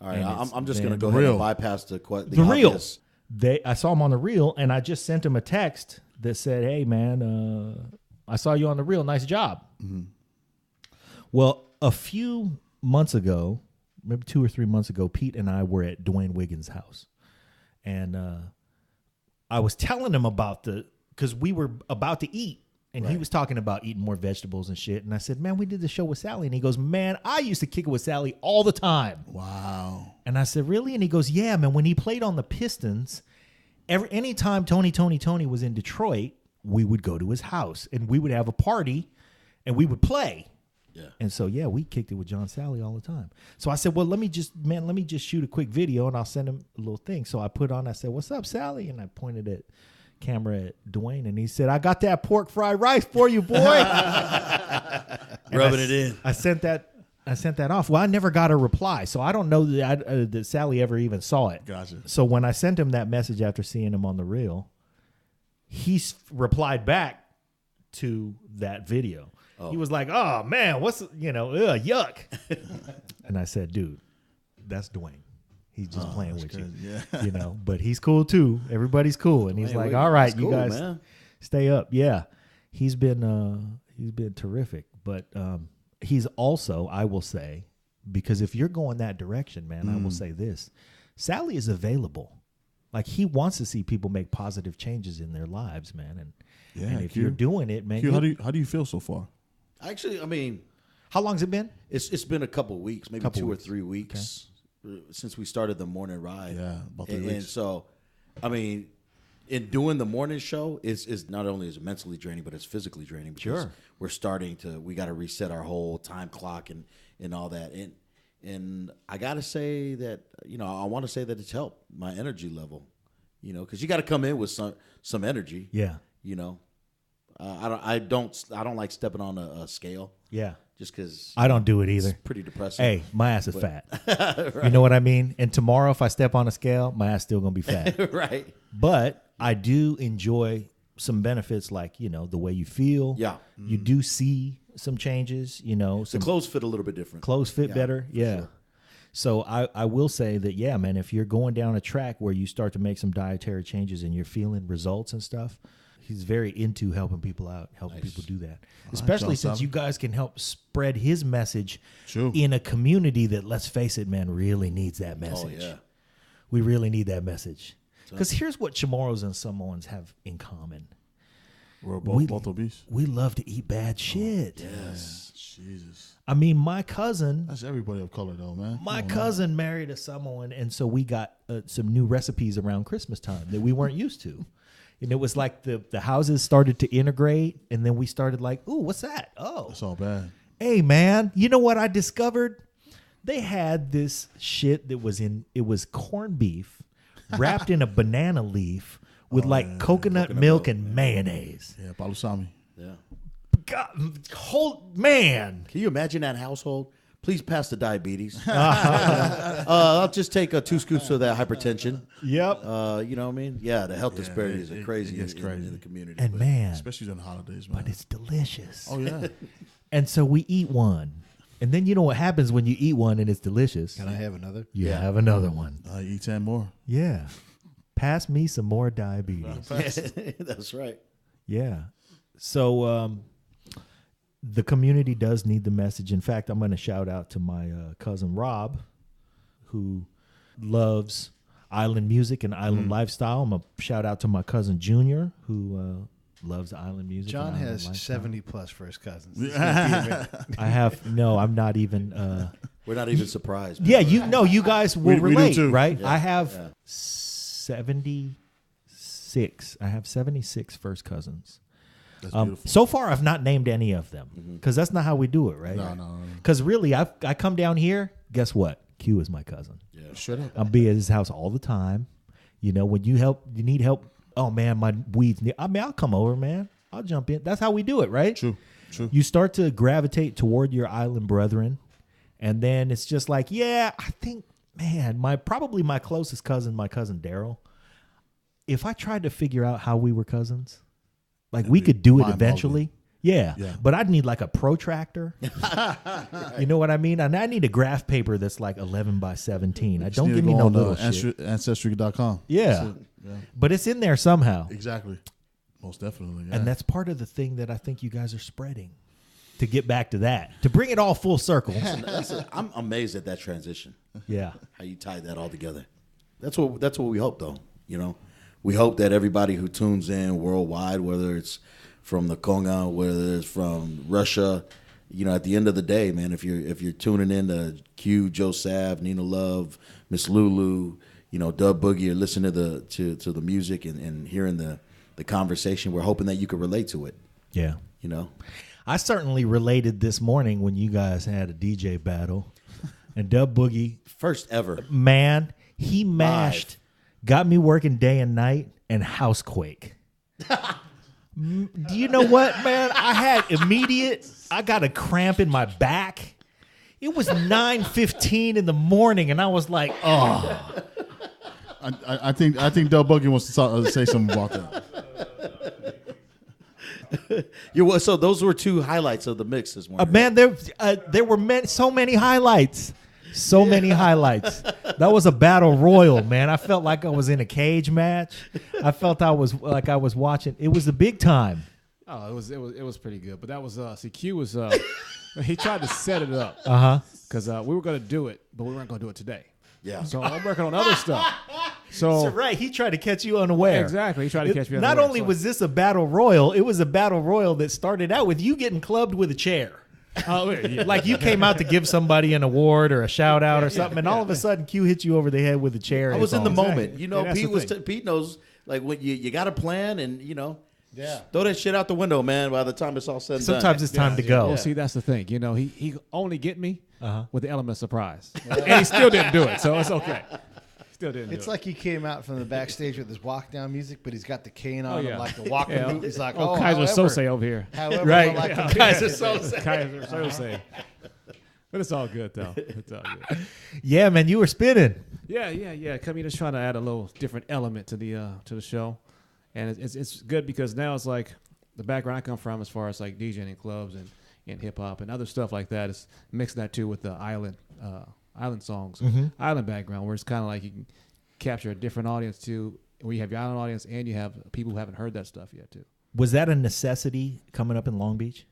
All right, I'm just going to go ahead and bypass the Real. I saw him on the Reel, and I just sent him a text that said, "Hey, man, I saw you on the Reel. Nice job." Mm-hmm. Well, a few months ago, maybe 2 or 3 months ago, Pete and I were at Dwayne Wiggins' house, and I was telling him about because we were about to eat. And he was talking about eating more vegetables and shit. And I said, man, we did the show with Sally. And he goes, man, I used to kick it with Sally all the time. Wow. And I said, really? And he goes, yeah, man, when he played on the Pistons, anytime Tony was in Detroit, we would go to his house. And we would have a party, and we would play. Yeah. And so, yeah, we kicked it with John Sally all the time. So I said, well, let me just shoot a quick video, and I'll send him a little thing. So I put on, I said, what's up, Sally? And I pointed at camera at Dwayne, and he said, I got that pork fried rice for you, boy. Rubbing it in. I sent that off. Well, I never got a reply, so I don't know that Sally ever even saw it. Gotcha. So when I sent him that message after seeing him on the Reel, he replied back to that video. Oh. He was like, oh, man, yuck. And I said, dude, that's Dwayne. He's just playing with good. you, but he's cool too. Everybody's cool. And he's all right, you guys stay up. Yeah. He's been terrific, but he's also, I will say, because if you're going that direction, man, I will say this, Sally is available. Like, he wants to see people make positive changes in their lives, man. And if you're doing it, man. Q, how do you feel so far? Actually, I mean, how long's it been? It's been a couple of weeks, maybe 2 or 3 weeks. Okay. Since we started the morning ride. Yeah, about 3 weeks. And so, I mean, in doing the morning show, is not only is it mentally draining, but it's physically draining. Because we got to reset our whole time clock and all that. And I got to say that, I want to say that it's helped my energy level, because you got to come in with some energy. Yeah. I don't like stepping on a scale. Yeah. Just because I don't do it either. It's pretty depressing. Hey, my ass is fat. Right. You know what I mean? And tomorrow, if I step on a scale, my ass still gonna be fat. Right. But I do enjoy some benefits, like the way you feel. Yeah. You do see some changes. The clothes fit a little bit different. Clothes fit better. Yeah. Sure. So I will say that, yeah, man, if you're going down a track where you start to make some dietary changes and you're feeling results and stuff, he's very into helping people out, helping people do that. Especially since you guys can help spread his message in a community that, let's face it, man, really needs that message. Oh, yeah. We really need that message. Because here's what Chamorros and Samoans have in common. We're both obese. We love to eat bad shit. Yes. Jesus. I mean, my cousin. That's everybody of color, though, man. My cousin married a Samoan, and so we got some new recipes around Christmas time that we weren't used to. And it was like the houses started to integrate, and then we started like, ooh, what's that? Oh. That's all bad. Hey, man, you know what I discovered? They had this shit that was corned beef wrapped in a banana leaf with coconut milk and mayonnaise. Yeah, palusami. Yeah. God, man. Can you imagine that household? Please pass the diabetes. I'll just take 2 scoops of that hypertension. Yep. You know what I mean? Yeah, the health disparities are crazy. It's crazy in the community. And man, especially during the holidays, man. but it's delicious. Oh yeah. And so we eat one. And then you know what happens when you eat one and it's delicious? Can I have another? You have another one. Eat 10 more. Yeah. Pass me some more diabetes. That's right. Yeah. So the community does need the message. In fact, I'm going to shout out to my cousin Rob, who loves island music and island lifestyle. I'm going to shout out to my cousin Junior, who loves island music. John and has island lifestyle. 70 plus first cousins. I have I'm not even. We're not even surprised. Man. Yeah, you guys will We do relate, too. right? Yeah, I have yeah. 76. I have 76 first cousins. That's beautiful. So far, I've not named any of them because that's not how we do it, right? No. Because really, I come down here. Guess what? Q is my cousin. Yeah. Straight up. I'll be at his house all the time. You know, when you need help. Oh man, my weeds. I'll come over, man. I'll jump in. That's how we do it, right? True. You start to gravitate toward your island brethren, and then it's just like, yeah, I think, man, probably my closest cousin, my cousin Daryl. If I tried to figure out how we were cousins, like we could do it eventually. Yeah, but I'd need like a protractor. You know what I mean? And I need a graph paper that's like 11 by 17. I don't give me no little shit. Ancestry.com. Yeah. But it's in there somehow. Exactly. Most definitely. Yeah. And that's part of the thing that I think you guys are spreading. To get back to that, to bring it all full circle. I'm amazed at that transition. Yeah. How you tied that all together. That's what we hope, though. You know, we hope that everybody who tunes in worldwide, whether it's from the Congo, whether it's from Russia, you know, at the end of the day, man, if you're tuning in to Q, Joe Sav, Nina Love, Miss Lulu, you know, Dub Boogie, or listening to the music and hearing the conversation, we're hoping that you can relate to it. Yeah. You know, I certainly related this morning when you guys had a DJ battle, and Dub Boogie, first ever, man, he mashed, got me working day and night, and Housequake. Do you know what, man? I got a cramp in my back. It was 9:15 in the morning, and I was like, oh. I think Del Buggy wants to say something about that. So those were 2 highlights of the mix this morning. Man, there were so many highlights. So many highlights. That was a battle royal, man. I felt like I was in a cage match. I felt I was watching. It was the big time. Oh, it was pretty good. But that was Q was he tried to set it up. Because we were going to do it, but we weren't going to do it today. Yeah. So I'm working on other stuff. So right, he tried to catch you unaware. Exactly. He tried to catch me unaware. Not only was this a battle royal, it was a battle royal that started out with you getting clubbed with a chair. Oh, yeah. Like you came out to give somebody an award or a shout out or something, and all of a sudden Q hit you over the head with a chair. I was in the moment. You know, Yeah, Pete knows, like, when you got a plan and, you know, throw that shit out the window, man, by the time it's all said and done. Sometimes it's time to go. Well, see, that's the thing. You know, he only get me with the element of surprise. And he still didn't do it, so it's okay. Still didn't do it. It's like he came out from the backstage with his walk down music, but he's got the cane on him, like the walking Yeah. boot. He's like, Kaiser Sose over here. However, Right. I like to Kaiser Sose. Kaiser Sose. But it's all good, though. It's all good. Yeah, man, you were spinning. Yeah. Come just trying to add a little different element to the show. And it's good because now it's like the background I come from as far as like DJing in clubs and hip hop and other stuff like that is mixing that too with the island songs, island background, where it's kind of like you can capture a different audience too, where you have your island audience and you have people who haven't heard that stuff yet too. Was that a necessity coming up in Long Beach?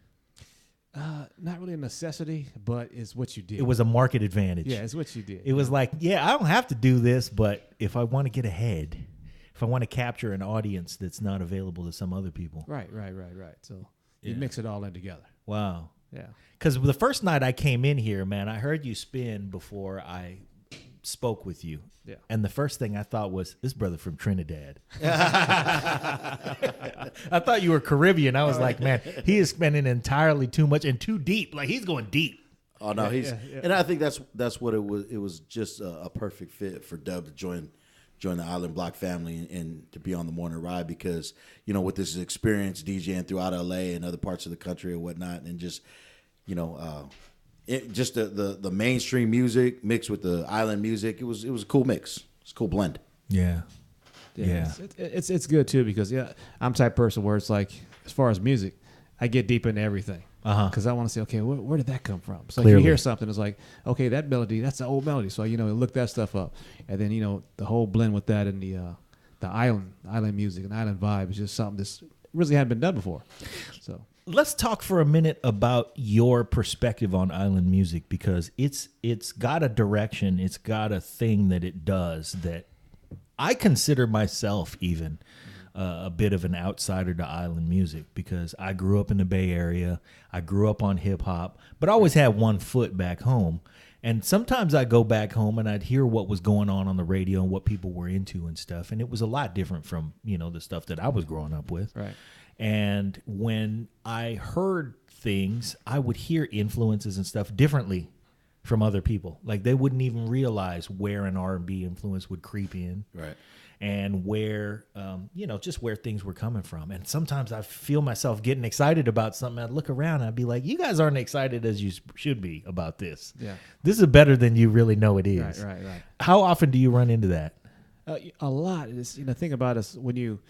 Not really a necessity, but it's what you did. It was a market advantage. Yeah, it's what you did. It was like, I don't have to do this, but if I want to get ahead, if I want to capture an audience that's not available to some other people. Right. So you mix it all in together. Wow. Yeah. Because the first night I came in here, man, I heard you spin before I spoke with you. Yeah. And the first thing I thought was, this brother from Trinidad. I thought you were Caribbean. I was like, man, he is spending entirely too much and too deep. Like, he's going deep. Oh, no, and I think that's what it was. It was just a perfect fit for Dub to join join the Island Block family and to be on the morning ride because, you know, with this experience DJing throughout LA and other parts of the country and whatnot, and just, you know, just the mainstream music mixed with the island music, it was a cool mix. It's a cool blend. Yeah. It's good too because I'm the type of person where it's like, as far as music, I get deep into everything. Because I want to say, okay, where did that come from? So if you hear something, it's like, okay, that melody, that's the old melody. So, you know, look that stuff up. And then, you know, the whole blend with that and the island music and island vibe is just something that's really hadn't been done before. So let's talk for a minute about your perspective on island music because it's got a direction. It's got a thing that it does that I consider myself even a bit of an outsider to island music because I grew up in the Bay Area. I grew up on hip hop, but I always had one foot back home. And sometimes I go back home and I'd hear what was going on the radio and what people were into and stuff. And it was a lot different from, you know, the stuff that I was growing up with. Right. And when I heard things, I would hear influences and stuff differently from other people. Like they wouldn't even realize where an R&B influence would creep in. Right. And where, you know, just where things were coming from. And sometimes I feel myself getting excited about something. I'd look around and I'd be like, you guys aren't excited as you should be about this. Yeah. This is better than you really know it is. Right. How often do you run into that? A lot. It's, you know, think about it when you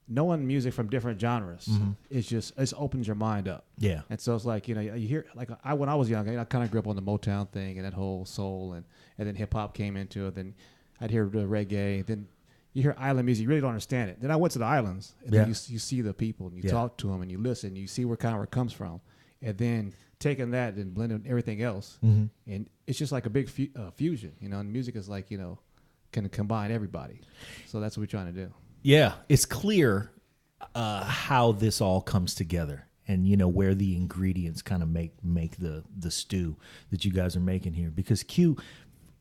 knowing music from different genres. It opens your mind up. Yeah. And so it's like, you know, you hear, like when I was young, I kind of grew up on the Motown thing and that whole soul and then hip hop came into it. Then I'd hear the reggae. Then you hear island music, you really don't understand it. Then I went to the islands, and then you see the people, and you talk to them, and you listen, and you see where it comes from. And then taking that and blending everything else, and it's just like a big fusion, you know, and music is like, you know, can combine everybody. So that's what we're trying to do. Yeah, it's clear how this all comes together and, you know, where the ingredients kind of make the stew that you guys are making here. Because Q,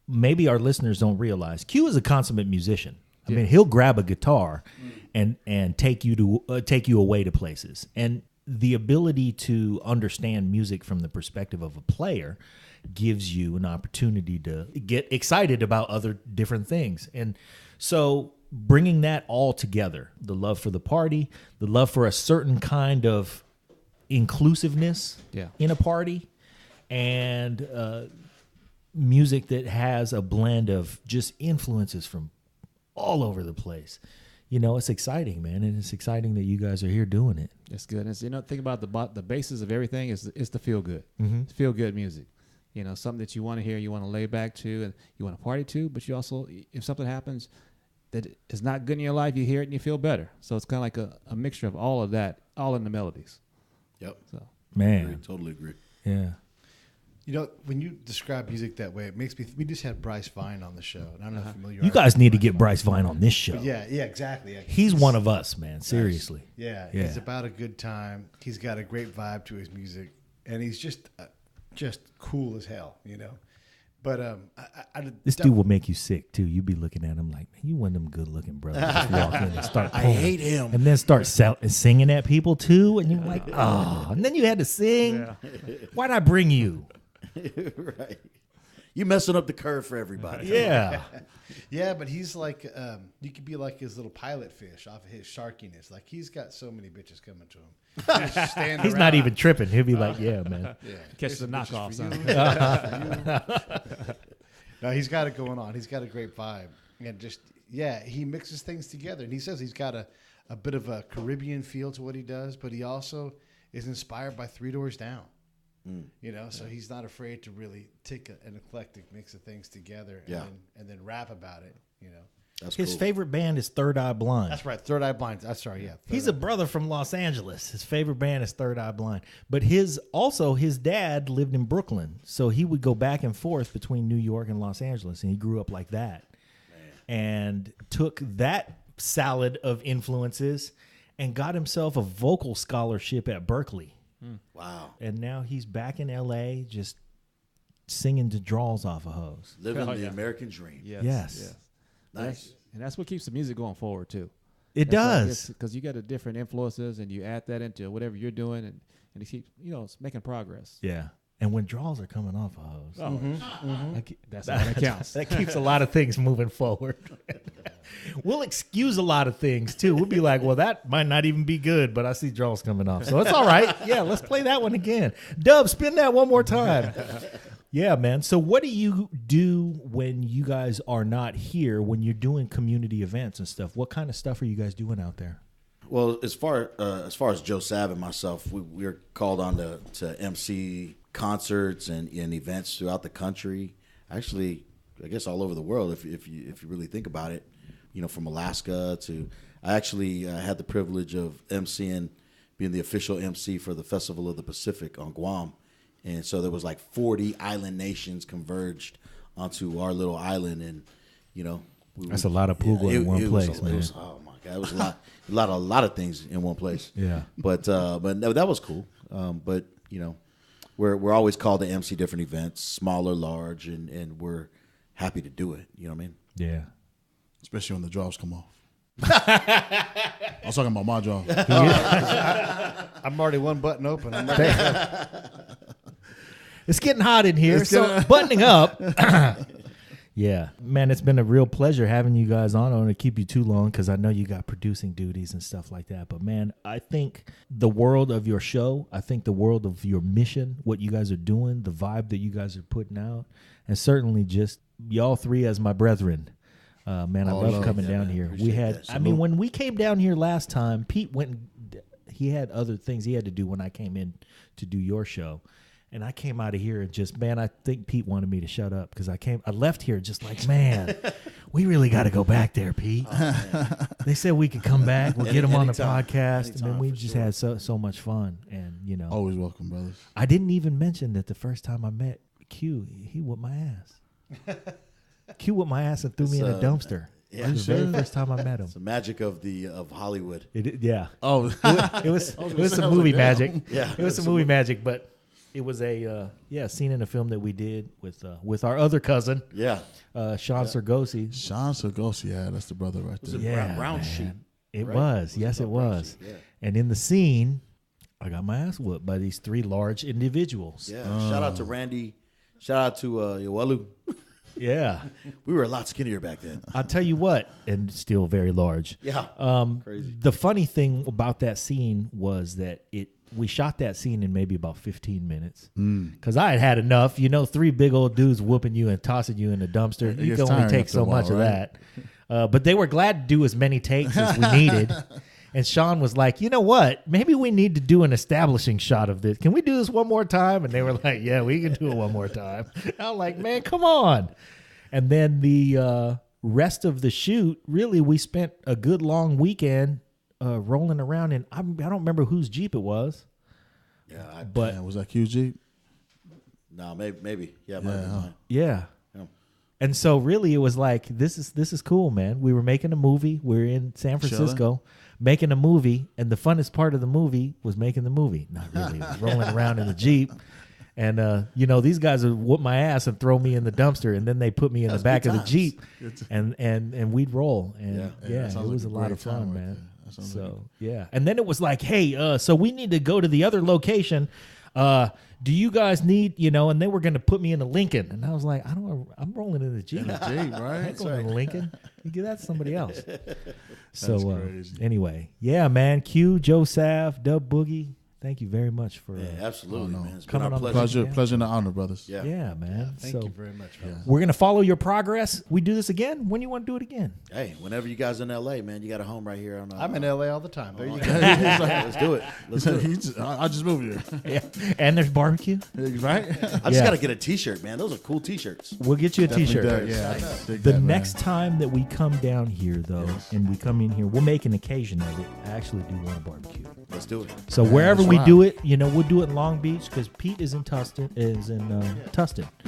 maybe our listeners don't realize, Q is a consummate musician. I mean, he'll grab a guitar and take you away to places. And the ability to understand music from the perspective of a player gives you an opportunity to get excited about other different things. And so bringing that all together, the love for the party, the love for a certain kind of inclusiveness in a party, and music that has a blend of just influences from all over the place. You know, it's exciting, man, and it's exciting that you guys are here doing it. It's good. It's, you know, think about the basis of everything is the feel good. It's feel good music. You know, something that you want to hear, you want to lay back to, and you want to party to. But you also, if something happens that is not good in your life, you hear it and you feel better. So it's kind of like a mixture of all of that, all in the melodies. Yep. So Man, Totally agree. yeah. You know, when you describe music that way, it makes me. We just had Bryce Vine on the show, and I don't know if you're familiar. You guys need to get Bryce Vine on this show. But yeah, exactly. Yeah, He's one of us, man. Seriously. Yeah, Yeah. he's about a good time. He's got a great vibe to his music, and he's just cool as hell, you know. But This dude will make you sick too. You be looking at him like, man, you one of them good looking brothers. Just walk in and start I pulling. hate him. And then start singing at people too. And you're like, oh. And then you had to sing. Why'd I bring you? Right. You messing up the curve for everybody. Yeah. yeah, but he's like, you could be like his little pilot fish off of his sharkiness. Like he's got so many bitches coming to him. He's just standing He's around. not even tripping. He'll be like, yeah, man. Yeah, catch the there's some knockoffs. bitches for you. No, he's got it going on. He's got a great vibe, and just he mixes things together. And he says he's got a bit of a Caribbean feel to what he does, but he also is inspired by Three Doors Down. You know, so he's not afraid to really take an eclectic mix of things together and then rap about it, you know. That's His cool. favorite band is Third Eye Blind. That's right, Third Eye Blind. That's right, yeah. He's a brother from Los Angeles. His favorite band is Third Eye Blind. But his dad lived in Brooklyn. So he would go back and forth between New York and Los Angeles. And he grew up like that. And took that salad of influences and got himself a vocal scholarship at Berkeley. Wow. And now he's back in L.A. just singing the draws off of hoes. Living the American dream. Yes. Nice. And that's what keeps the music going forward too. It does. Because you got the different influences and you add that into whatever you're doing and it keeps, you know, it's making progress. Yeah. And when draws are coming off of hoes, That's all that counts. that keeps a lot of things moving forward. We'll excuse a lot of things too. We'll be like, well, that might not even be good, but I see draws coming off, so it's all right. Yeah, let's play that one again. Dub, spin that one more time. Yeah, man. So what do you do when you guys are not here, when you're doing community events and stuff? What kind of stuff are you guys doing out there? Well, as far as Joe Sav and myself, we're called on to MC concerts and events throughout the country. Actually, I guess all over the world, if you really think about it. From Alaska to, I actually had the privilege of MCing, being the official MC for the Festival of the Pacific on Guam. And so there was like 40 island nations converged onto our little island, and that's a lot of puga in one place, man. Oh my God, it was a lot of things in one place. Yeah, but no, that was cool. But we're always called to MC different events, small or large, and we're happy to do it. You know what I mean? Yeah. Especially when the draws come off. I was talking about my draw. I'm already one button open. I'm ready. It's getting hot in here, so buttoning up. Yeah, man, it's been a real pleasure having you guys on. I don't want to keep you too long because I know you got producing duties and stuff like that. But, man, I think the world of your show, I think the world of your mission, what you guys are doing, the vibe that you guys are putting out, and certainly just y'all three as my brethren. Man, I love coming down here. We had, when we came down here last time, Pete he had other things he had to do when I came in to do your show. And I came out of here and just, man, I think Pete wanted me to shut up because I left here just like, man, we really got to go back there, Pete. Oh, they said we could come back. We'll get him on the podcast. And then we just had so much fun. And, Always welcome, brothers. I didn't even mention that the first time I met Q, he whooped my ass. Q whooped my ass and threw me in a dumpster. Yeah, the very first time I met him. It's the magic of Hollywood. Yeah. Oh, it was some movie magic. Yeah, it was some movie magic, but it was a scene in a film that we did with our other cousin. Yeah, Sean Sergosi. Sean Sergosi, yeah, that's the brother right there. Yeah, brown sheet. It was. Yes, it was. Yeah. And in the scene, I got my ass whooped by these three large individuals. Yeah. Shout out to Randy. Shout out to Yowalu. Yeah. We were a lot skinnier back then. I'll tell you what, and still very large. Yeah. Crazy. The funny thing about that scene was that we shot that scene in maybe about 15 minutes. Because I had enough. 3 big old dudes whooping you and tossing you in a dumpster. You can only take so much of that. But they were glad to do as many takes as we needed. And Sean was like, you know what? Maybe we need to do an establishing shot of this. Can we do this one more time? And they were like, yeah, we can do it one more time. I'm like, man, come on. And then the rest of the shoot, really, we spent a good long weekend rolling around in, I don't remember whose Jeep it was. Yeah. But was that Q Jeep? No, maybe. Yeah, might be mine. Yeah. And so really it was like, this is cool, man. We were making a movie. We were in San Francisco making a movie. And the funnest part of the movie was making the movie. Not really. It was rolling around in the Jeep. And, these guys would whoop my ass and throw me in the dumpster. And then they put me in the back of the Jeep and we'd roll. And it was a lot of fun, man. So, yeah. And then it was like, hey, so we need to go to the other location. Do you guys need, and they were going to put me in a Lincoln. And I was like, I'm rolling in the Jeep. Right? I'm going in a Lincoln. You give that to somebody else. So, crazy. Anyway, yeah, man. Q, Joe Sav, Dub Boogie. Thank you very much for absolutely, man. It's coming been our on the pleasure. Pleasure and honor, brothers. Yeah. Yeah, man. Thank you very much. We're going to follow your progress. We do this again. When do you want to do it again? Hey, whenever you guys in LA, man, you got a home right here. I'm in LA all the time. There you go. Let's do it. I just moved here. Yeah. And there's barbecue. Right? I just got to get a T-shirt, man. Those are cool T-shirts. We'll get you a T-shirt. Yeah. The next time that we come down here, though, and we come in here, we'll make an occasion of it. I actually do want a barbecue. Let's do it. So wherever we do it, we'll do it in Long Beach because Pete is in Tustin.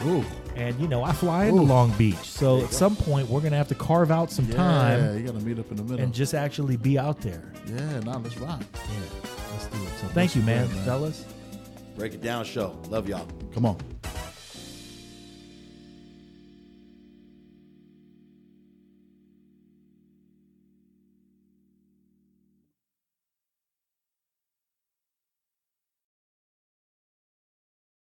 Ooh. And I fly into Long Beach. So at some point we're gonna have to carve out some time. Yeah, you gotta meet up in the middle and just actually be out there. Yeah, let's rock. Yeah, let's do it. So thank you, man, fellas. Break It Down show. Love y'all. Come on.